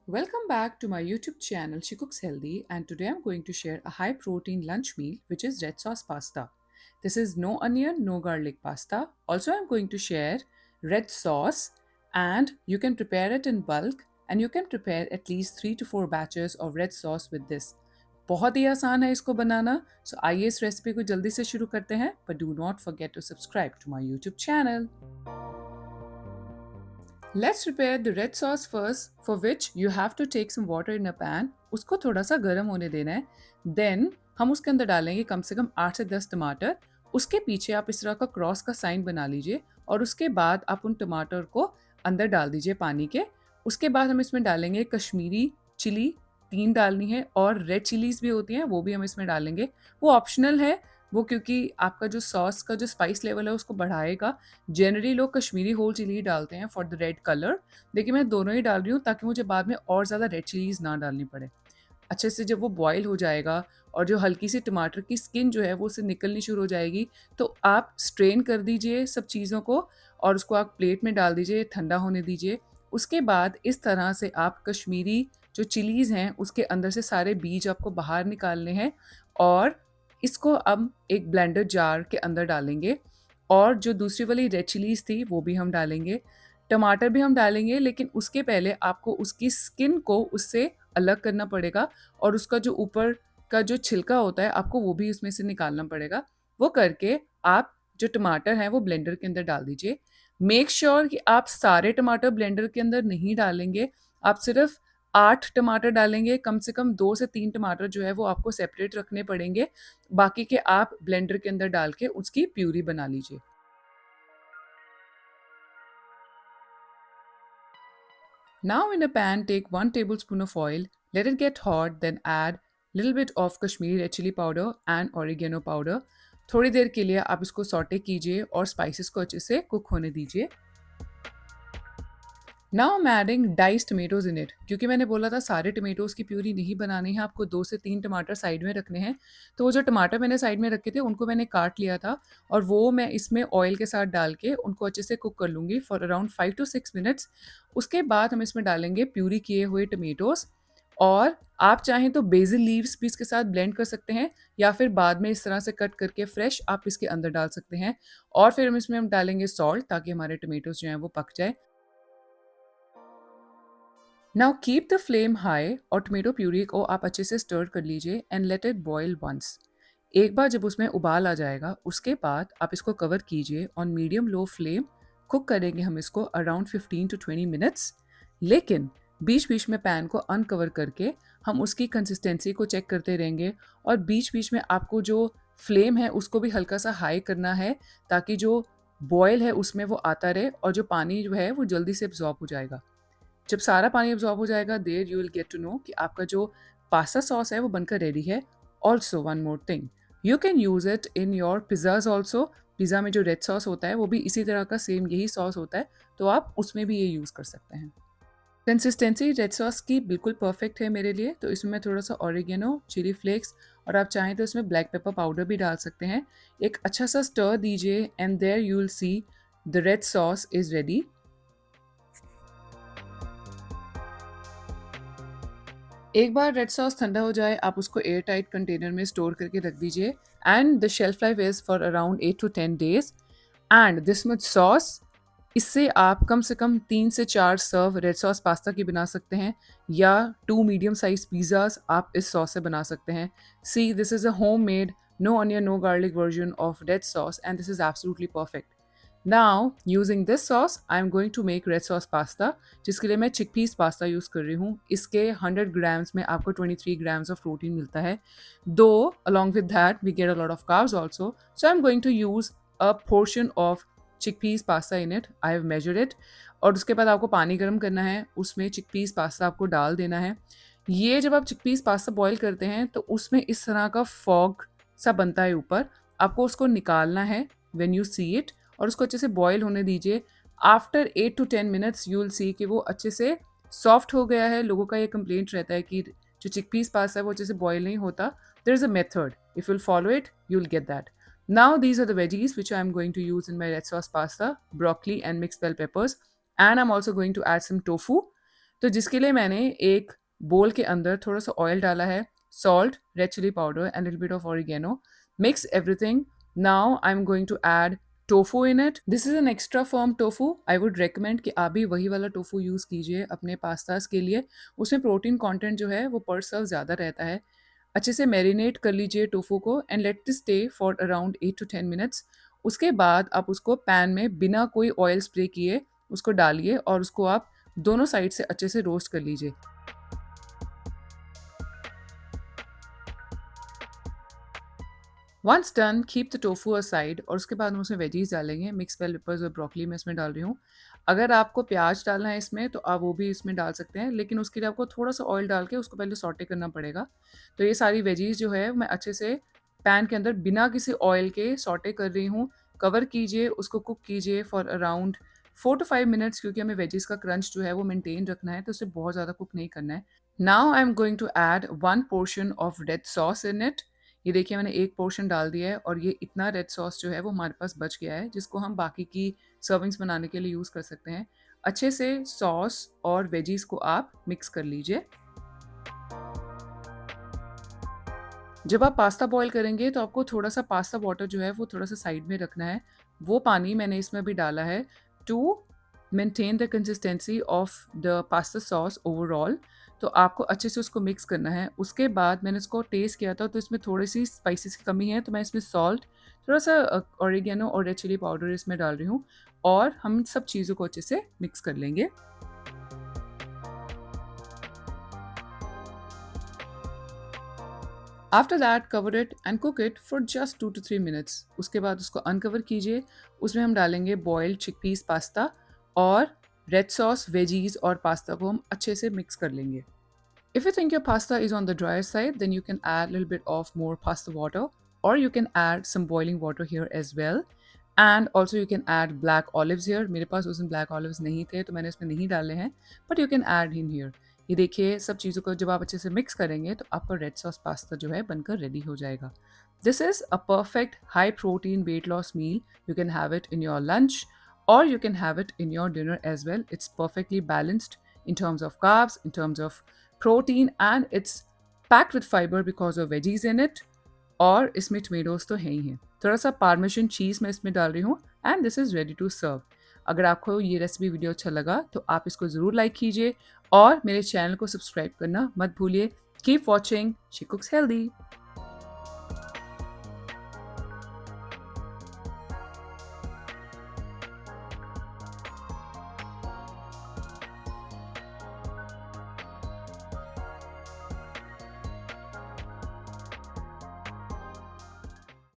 Welcome back to my YouTube channel She Cooks Healthy, and today I'm going to share a high protein lunch meal which is red sauce pasta. This is no onion, no garlic pasta. Also, I'm going to share red sauce, and you can prepare it in bulk, and you can prepare at least 3 to 4 batches of red sauce with this. बहुत ही आसान है इसको बनाना, सो आइए इस recipe को जल्दी से शुरू करते हैं, but do not forget to subscribe to my YouTube channel. Let's prepare the red sauce first, for which you have to take some water in a pan. उसको थोड़ा सा गर्म होने देना है. Then हम उसके अंदर डालेंगे कम से कम 8 से 10 टमाटर. उसके पीछे आप इस तरह का क्रॉस का साइन बना लीजिए और उसके बाद आप उन टमाटर को अंदर डाल दीजिए पानी के. उसके बाद हम इसमें डालेंगे कश्मीरी चिली 3 डालनी है, और रेड चिलीज भी होती हैं वो भी हम इसमें डालेंगे. वो ऑप्शनल है, वो क्योंकि आपका जो सॉस का जो स्पाइस लेवल है उसको बढ़ाएगा. जनरली लोग कश्मीरी होल चिली डालते हैं फॉर द रेड कलर, लेकिन मैं दोनों ही डाल रही हूँ ताकि मुझे बाद में और ज़्यादा रेड चिलीज ना डालनी पड़े. अच्छे से जब वो बॉईल हो जाएगा और जो हल्की सी टमाटर की स्किन जो है वो उससे निकलनी शुरू हो जाएगी, तो आप स्ट्रेन कर दीजिए सब चीज़ों को और उसको आप प्लेट में डाल दीजिए, ठंडा होने दीजिए. उसके बाद इस तरह से आप कश्मीरी जो चिलीज़ हैं उसके अंदर से सारे बीज आपको बाहर निकालने हैं, और इसको अब एक ब्लेंडर जार के अंदर डालेंगे. और जो दूसरी वाली रेड चिलीज़ थी वो भी हम डालेंगे, टमाटर भी हम डालेंगे, लेकिन उसके पहले आपको उसकी स्किन को उससे अलग करना पड़ेगा और उसका जो ऊपर का जो छिलका होता है आपको वो भी उसमें से निकालना पड़ेगा. वो करके आप जो टमाटर हैं वो ब्लेंडर के अंदर डाल दीजिए. मेक श्योर कि आप सारे टमाटर ब्लेंडर के अंदर नहीं डालेंगे, आप सिर्फ 8 टमाटर डालेंगे. कम से कम 2 से 3 टमाटर जो है वो आपको सेपरेट रखने पड़ेंगे, बाकी के आप ब्लेंडर के अंदर डाल के उसकी प्यूरी बना लीजिए. Now in a pan take 1 tablespoon of oil, let it get hot, then add little bit of Kashmiri red chili powder and oregano powder. थोड़ी देर के लिए आप इसको सॉटे कीजिए और स्पाइसेस को अच्छे से कुक होने दीजिए. Now I am adding dice tomatoes in it. क्योंकि मैंने बोला था सारे टमेटोज की प्यूरी नहीं बनानी है, आपको 2 से 3 टमाटर साइड में रखने हैं. तो वो जो टमाटर मैंने साइड में रखे थे उनको मैंने काट लिया था, और वो मैं इसमें ऑयल के साथ डाल के उनको अच्छे से कुक कर लूँगी फॉर अराउंड 5 टू 6 मिनट्स. उसके बाद हम इसमें डालेंगे प्यूरी किए हुए टमेटोज़, और आप चाहें तो बेसिल लीव्स भी इसके साथ ब्लेंड कर सकते हैं, या फिर बाद में इस तरह से कट करके फ्रेश आप इसके अंदर डाल सकते हैं. और फिर हम डालेंगे सॉल्ट ताकि हमारे टमेटोज़ जो हैं वो पक जाए. Now keep the flame high और टमेटो प्यूरी को आप अच्छे से स्टर कर लीजिए and let it boil once. एक बार जब उसमें उबाल आ जाएगा उसके बाद आप इसको कवर कीजिए on medium low flame. Cook करेंगे हम इसको अराउंड 15 टू 20 मिनट्स, लेकिन बीच बीच में पैन को अनकवर करके हम उसकी कंसिस्टेंसी को चेक करते रहेंगे, और बीच बीच में आपको जो फ्लेम है उसको भी हल्का सा हाई करना है ताकि जो बॉयल है उसमें वो आता रहे और जो पानी जो है वो जल्दी से एब्जॉर्ब हो जाएगा. जब सारा पानी एब्जॉर्ब हो जाएगा there you will get to know कि आपका जो पास्ता सॉस है वो बनकर रेडी है. Also one more thing, you can use it in your pizzas also. Pizza में जो रेड सॉस होता है वो भी इसी तरह का सेम यही सॉस होता है, तो आप उसमें भी ये यूज़ कर सकते हैं. कंसिस्टेंसी रेड सॉस की बिल्कुल परफेक्ट है मेरे लिए, तो इसमें मैं थोड़ा सा ऑरिगेनो, चिली फ्लेक्स, और आप चाहें तो इसमें ब्लैक पेपर पाउडर भी डाल सकते हैं. एक अच्छा सा स्टर दीजिए and there you will see the red sauce is ready. एक बार रेड सॉस ठंडा हो जाए आप उसको एयर टाइट कंटेनर में स्टोर करके रख दीजिए, and the shelf life is for around 8 to 10 days. And this much sauce, इससे आप कम से कम 3 से 4 सर्व रेड सॉस पास्ता की बना सकते हैं, या 2 मीडियम साइज पिज़्ज़ास आप इस सॉस से बना सकते हैं. See this is a home made no onion no garlic version of red sauce, and this is absolutely perfect. Now using this sauce I am going to make red sauce pasta, जिसके लिए मैं chickpeas pasta use कर रही हूँ. इसके 100 grams में आपको 23 grams of protein मिलता है, though along with that we get a lot of carbs also. So I am going to use a portion of chickpeas pasta in it. I have measured it. और उसके बाद आपको पानी गर्म करना है, उसमें चिकपीस पास्ता आपको डाल देना है. ये जब आप चिकपीस पास्ता बॉईल करते हैं तो उसमें इस तरह का फॉग सा बनता है ऊपर, आपको उसको निकालना है व्हेन यू सी इट, और उसको अच्छे से बॉईल होने दीजिए. After 8 to 10 minutes you will see कि वो अच्छे से सॉफ्ट हो गया है. लोगों का ये कंप्लेंट रहता है कि जो चिकपीस पास्ता है वो अच्छे से बॉईल नहीं होता. There is a method, if you will follow it you will get that. Now these are the veggies which I am going to use in my red sauce pasta: broccoli and mixed bell peppers, and I'm also going to add some tofu. तो जिसके लिए मैंने एक बोल के अंदर थोड़ा सा ऑयल डाला है, salt, red chili powder and little bit of oregano. Mix everything. Now I am going to add tofu in it. This is an extra firm tofu. I would recommend कि आप भी वही वाला टोफू यूज़ कीजिए अपने pastas के लिए. उसमें प्रोटीन कंटेंट जो है वो पर सर्व ज़्यादा रहता है. अच्छे से मैरिनेट कर लीजिए टोफू को and let it stay for around 8 to 10 minutes. उसके बाद आप उसको पैन में बिना कोई ऑयल स्प्रे किए उसको डालिए और उसको आप दोनों साइड से अच्छे से रोस्ट कर लीजिए. Once done, keep the tofu aside और उसके बाद हम उसमें वेजीज डालेंगे. मिक्स बेल पेपर्स और ब्रोकली मैं इसमें डाल रही हूँ. अगर आपको प्याज डालना है इसमें तो आप वो भी इसमें डाल सकते हैं, लेकिन उसके लिए आपको थोड़ा सा ऑयल डाल के उसको पहले सॉटे करना पड़ेगा. तो ये सारी वेजीज जो है मैं अच्छे से पैन के अंदर बिना किसी ऑयल के सॉटे कर रही हूँ. कवर कीजिए, उसको कुक कीजिए फॉर अराउंड 4 to 5 मिनट्स, क्योंकि हमें वेजीज का क्रंच जो है वो मेंटेन रखना है, तो उसे बहुत ज़्यादा कुक नहीं करना है. Now I am going to add 1 portion of red sauce in it. ये देखिए मैंने एक पोर्शन डाल दिया है और ये इतना रेड सॉस जो है वो हमारे पास बच गया है, जिसको हम बाकी की सर्विंग्स बनाने के लिए यूज़ कर सकते हैं. अच्छे से सॉस और वेजीज को आप मिक्स कर लीजिए. जब आप पास्ता बॉईल करेंगे तो आपको थोड़ा सा पास्ता वाटर जो है वो थोड़ा सा साइड में रखना है. वो पानी मैंने इसमें भी डाला है to maintain the consistency of the pasta sauce overall. तो आपको अच्छे से उसको मिक्स करना है. उसके बाद मैंने इसको टेस्ट किया था तो इसमें थोड़ी सी स्पाइसेस की कमी है, तो मैं इसमें सॉल्ट, थोड़ा सा ऑरिगेनो और रेड चिली पाउडर इसमें डाल रही हूँ और हम सब चीज़ों को अच्छे से मिक्स कर लेंगे. After that cover it and cook it for just 2 to 3 minutes. उसके बाद उसको अनकवर कीजिए. उसमें हम डालेंगे बॉयल्ड चिकपीस पास्ता और रेड सॉस, वेजीज और पास्ता को हम अच्छे से मिक्स कर लेंगे. If you think your pasta is on the drier side, then you can add a little bit of more pasta water, or you can add some boiling water here as well. And also you can add black olives here. मेरे पास उस दिन black olives नहीं थे तो मैंने इसमें नहीं डाले हैं, but you can add in here. ये देखिए सब चीज़ों को जब आप अच्छे से मिक्स करेंगे तो आपका रेड सॉस पास्ता जो है बनकर रेडी हो जाएगा. This is a perfect high protein weight loss meal. You can have it in your lunch or you can have it in your dinner as well. It's perfectly balanced in terms of carbs, in terms of protein, and it's packed with fiber because of veggies in it. और इसमें tomatoes तो है ही हैं. थोड़ा सा पार्मेशन चीज़ मैं इसमें डाल रही हूँ and this is ready to serve. अगर आपको ये रेसिपी वीडियो अच्छा लगा तो आप इसको ज़रूर लाइक कीजिए और मेरे चैनल को सब्सक्राइब करना मत भूलिए. Keep watching, she कुक्स healthy.